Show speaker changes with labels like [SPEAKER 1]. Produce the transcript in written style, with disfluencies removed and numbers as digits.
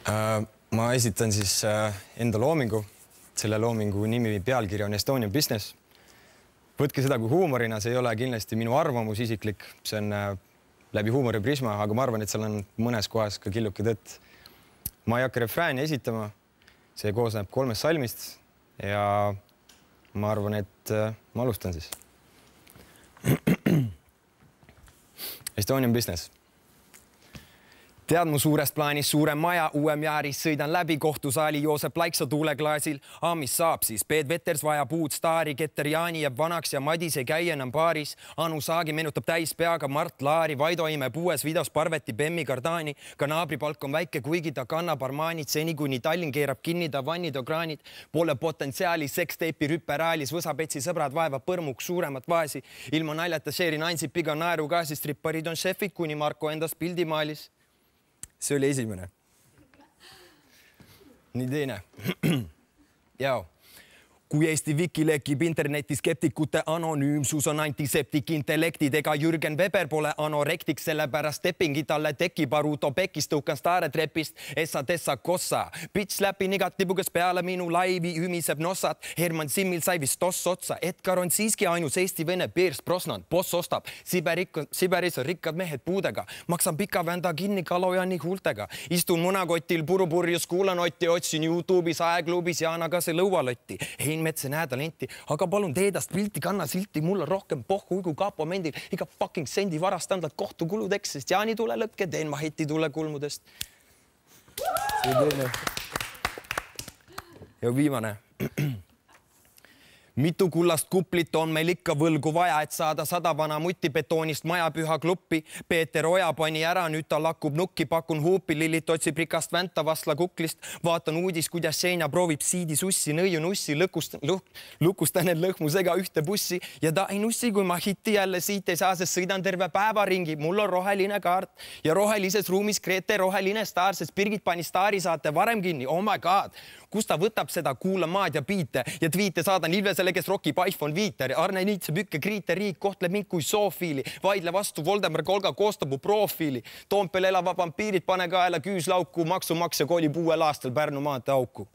[SPEAKER 1] Ma esitan siis enda loomingu. Selle loomingu nimi pealkiri on Estonian Business. Võtke seda kui huumorina, see ei ole kindlasti minu arvamus isiklik. See on läbi huumori prisma, aga ma arvan, et seal on mõnes kohas ka killuke tõtt. Ma ei hakka refrääni esitama. See koosneb 3 salmist ja ma arvan, et ma alustan siis. Estonian Business. Tead mu suurest plaanist suurem maja, uuem jääris, sõidan läbi kohtusaali Joosep Laiksa tuuleklaasil. Mis saab siis? Peet Veters vajab uut staari, Keter Jaani jääb vanaks ja Madis ei käi enam paaris. Anu Saagi meenutab täis peaga Mart Laari, Vaido imeb uues videos Parveti Bemmi Gardaani. Ka naabripalk on väike, kuigi ta kannab Armanit, seni kuni Tallinn keerab kinni ta vannidograanid. Pole potentsiaali, seksteipi rüperaalis, Võsapetsi sõbrad vaeva põrmuks suuremat vaasi. Ilma naljata Sherin Ansipiga naerugaasi, stripparid on šefid, kuni Marko endast pildi maalis. See oli esimene. Nii teine. Jao. Kui Eesti Wiki lekib interneti skeptikute anonüümsus on antiseptik intellektid ega Jürgen Weber pole anorektik, sellepärast teppingi talle tekib Aruto Pekist, tõukan staare trepist, essa tessa kossa. Bitch läpi nigat libugas peale minu laivi, ümiseb nossat, Herman Simmil sai vist toss otsa, Edgar on siiski ainus Eesti-Vene Piers Brosnan, boss ostab, Siberis on rikkad mehed puudega, maksan pika vända kinni Kalojani huultega, istun munakotil purupurjus, kuulan Otti, otsin YouTube'is aegluubis Jaanaga see lõualotti, Metse näe talenti, aga palun teedast pilti, kanna silti, mul on rohkem pohku kui kaapomendil, iga fucking sendi varastandad kohtukuludeks, sest Jaani tule lõkke, teen maheti tule kulmudest. Ja viimane. Mitu kullast kuplit on meil ikka võlgu vaja, et saada 100 vana mutibetoonist majapüha kluppi. Peeter Oja pani ära, nüüd ta lakkub nukki, pakun huupi, Lillit otsib rikast vänta vasla kuklist. Vaatan uudis, kuidas Seina proovib siidi sussi, nõiu nussi, lukustan end lõhmusega ühte bussi ja ta ei nussi, kui ma hitti jälle siit ei saa, sest sõidan terve päeva ringi. Mul on roheline kaart ja rohelises ruumis Grete roheline staar, sest Birgit pani staari saate varem kinni. Oh my god, kus ta võtab seda, kuula maad ja biite ja tweete saadan Ilvesele, kes rokib iPhone 5. Arne Niitseb ükke kriite, riik kohtleb mind kui soofiili. Vaidle vastu Voldemar Kolga koostab mu profiili. Toompel elava vampiirid, pane kaela küüslauku, maksumaksja kolib uuel aastal Pärnu maante auku.